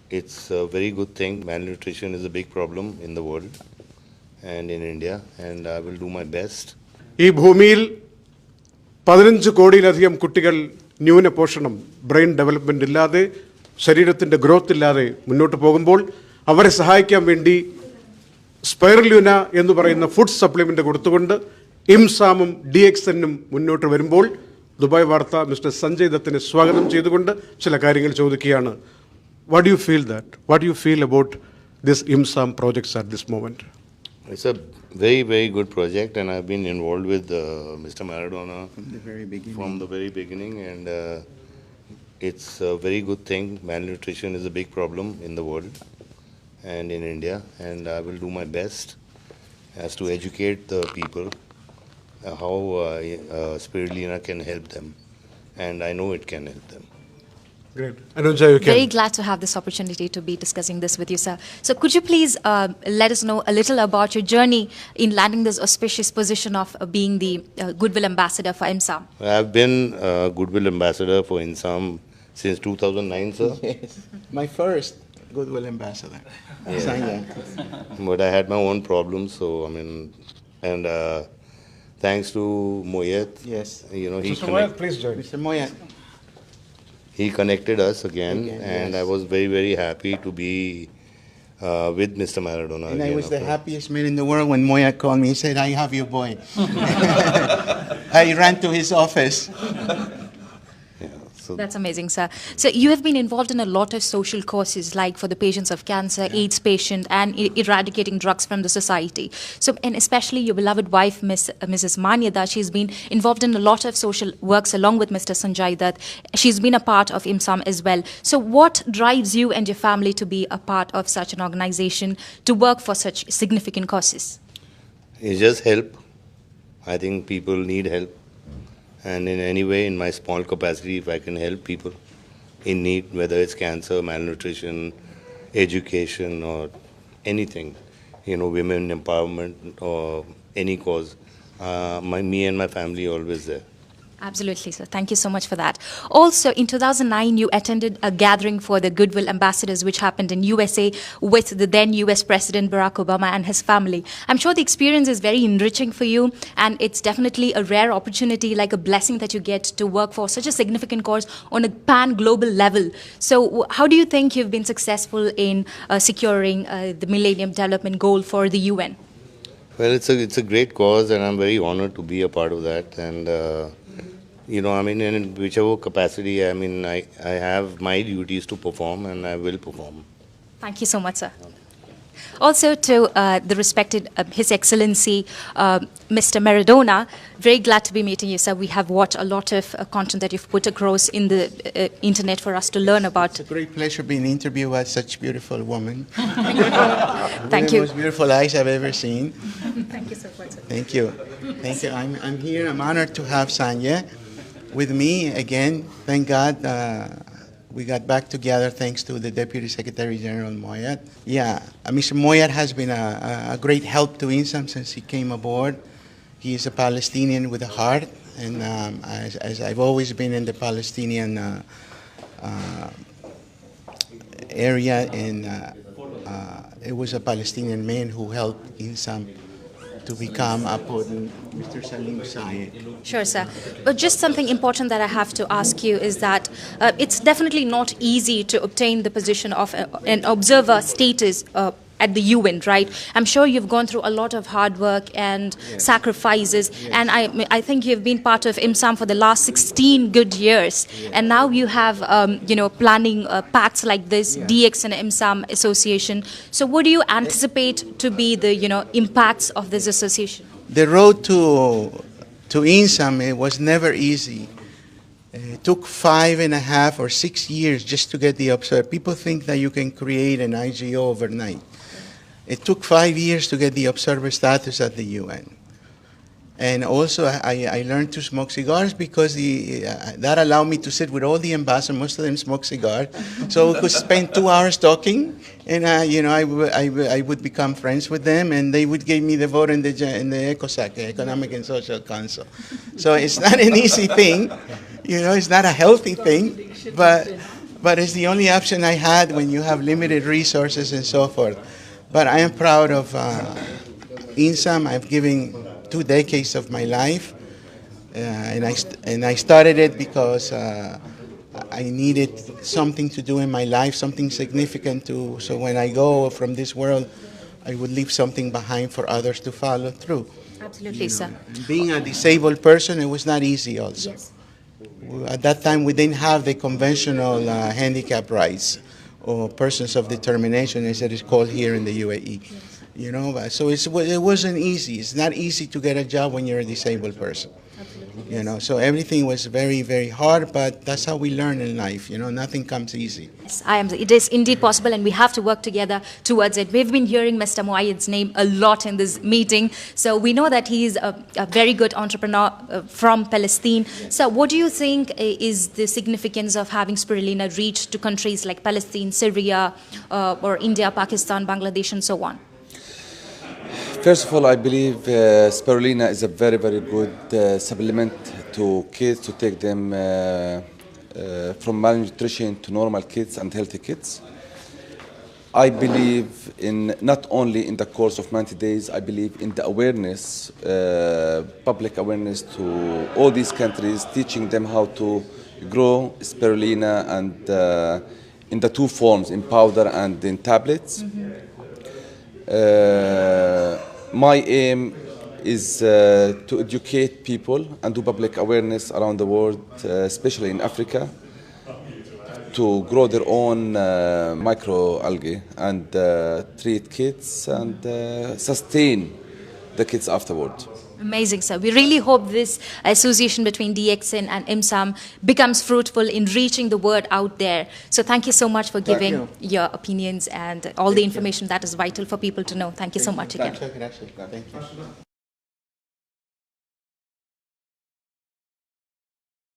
it's a very good thing. Malnutrition is a big problem in the world and in India, and I will do my best. ഈ ഭൂമിയിൽ 15 കോടിയിലധികം കുട്ടികൾ ന്യൂനപോഷണം, brain development ഇല്ലാതെ, ശരീരത്തിൻ്റെ growth ഇല്ലാതെ മുന്നോട്ട് പോകുമ്പോൾ അവരെ സഹായിക്കാൻ വേണ്ടി സ്പൈറല്യൂന എന്ന് പറയുന്ന ഫുഡ് സപ്ലിമെൻ്റ് കൊടുത്തുകൊണ്ട് ഇംസാമും DXNും മുന്നോട്ട് വരുമ്പോൾ ദുബായ് വാർത്ത മിസ്റ്റർ സഞ്ജയ് ദത്തിനെ സ്വാഗതം ചെയ്തുകൊണ്ട് ചില കാര്യങ്ങൾ ചോദിക്കുകയാണ്. What do you feel that? What do you feel about this IIMSAM projects at this moment? It's a very, very good project, and I've been involved with Mr. Maradona from the very beginning, and it's a very good thing. Malnutrition is a big problem in the world and in India, and I will do my best as to educate the people how spirulina can help them, and I know it can help them. Great. Anuja, you can. Very glad to have this opportunity to be discussing this with you, sir. So could you please let us know a little about your journey in landing this auspicious position of being the Goodwill Ambassador for IIMSAM? I've been Goodwill Ambassador for IIMSAM since 2009, sir. Yes, my first Goodwill Ambassador. Yeah. Sanjay. But I had my own problems, so I mean, and thanks to Moyet, Yes. you know, Mr. Moyet, please join. Mr. Moyet. he connected us again, and yes. I was very, very happy to be with Mr. Maradona. And I again was the after. happiest man in the world when Moyet called me. He said, I have your boy. I ran to his office. Yeah, so That's amazing, sir. So you have been involved in a lot of social causes, like for the patients of cancer, AIDS patient, and eradicating drugs from the society. So, and especially your beloved wife, Mrs. Manyada, she's been involved in a lot of social works along with Mr. Sanjay Dutt. She's been a part of IIMSAM as well. So what drives you and your family to be a part of such an organization, to work for such significant causes? it's just help. I think people need help. And in any way, in my small capacity, if I can help people in need, whether it's cancer, malnutrition, education, or anything, you know, women empowerment or any cause, me and my family are always there. Absolutely, sir. Thank you so much for that. Also, in 2009, you attended a gathering for the Goodwill Ambassadors, which happened in USA with the then US President Barack Obama and his family. I'm sure the experience is very enriching for you, and it's definitely a rare opportunity, like a blessing that you get to work for such a significant cause on a pan-global level. So how do you think you've been successful in securing the Millennium Development Goal for the UN? Well, it's a great cause, and I'm very honored to be a part of that. And you know, I mean, in whichever capacity, I mean, I have my duties to perform, and I will perform. Thank you so much, sir. Also to the respected His Excellency Mr. Maradona, very glad to be meeting you, sir. We have watched a lot of content that you've put across in the internet for us to learn about. It's a great pleasure being interviewed by such beautiful woman. Thank The you. most beautiful eyes I've ever seen. Thank you so much, sir. Thank you. Thank you. I'm here. I'm honored to have Sanjay with me again. Thank God we got back together thanks to the Deputy Secretary General Moyet. Yeah, Mr. Moyet has been a great help to IIMSAM since he came aboard. He is a Palestinian with a heart, and as I've always been in the Palestinian area, and it was a Palestinian man who helped IIMSAM to become upon Mr. Salim Sayed. Sure, sir. But just something important that I have to ask you is that it's definitely not easy to obtain the position of an observer status at the UN, right? I'm sure you've gone through a lot of hard work and sacrifices, and I think you've been part of IIMSAM for the last 16 good years, and now you have, you know, planning pacts like this, Dxn IIMSAM association. So what do you anticipate to be the, you know, impacts of this association? The road to IIMSAM, it was never easy. It took 5.5 or 6 years just to get the observer. People think that you can create an IGO overnight. It took 5 years to get the observer status at the UN. And also, I learned to smoke cigars because that allowed me to sit with all the ambassadors. Most of them smoke cigars, so we could spend 2 hours talking, and you know, I would become friends with them, and they would give me the vote in the ECOSOC, Economic and Social Council. So it's not an easy thing, you know, it's not a healthy thing, but it's the only option I had when you have limited resources and so forth. But I am proud of IIMSAM. I've given 2 decades of my life, and I started it because I needed something to do in my life, something significant to, so when I go from this world, I would leave something behind for others to follow through. Absolutely, sir. And being a disabled person, it was not easy also. Yes. At that time, we didn't have the conventional handicap rights or persons of determination, as it is called here in the UAE. Yes. You know, so it wasn't easy. It's not easy to get a job when you're a disabled person. You know, so everything was very, very hard, but that's how we learn in life. You know, nothing comes easy. Yes, it is indeed possible, and we have to work together towards it. We've been hearing Mr. Muayyid's name a lot in this meeting, so we know that he is a very good entrepreneur from Palestine. So what do you think is the significance of having Spirulina reach to countries like Palestine, Syria, or India, Pakistan, Bangladesh, and so on? First of all, I believe spirulina is a very, very good supplement to kids to take them from malnutrition to normal kids and healthy kids. I believe in not only in the course of 90 days, I believe in the awareness, public awareness to all these countries, teaching them how to grow spirulina and in the 2 forms, in powder and in tablets. My aim is to educate people and do public awareness around the world, especially in Africa, to grow their own microalgae and treat kids and sustain the kids afterward. Amazing, sir. We really hope this association between Dxn and IIMSAM becomes fruitful in reaching the word out there. So thank you so much for giving your opinions and all the information that is vital for people to know. Thank you so much again. Thank you.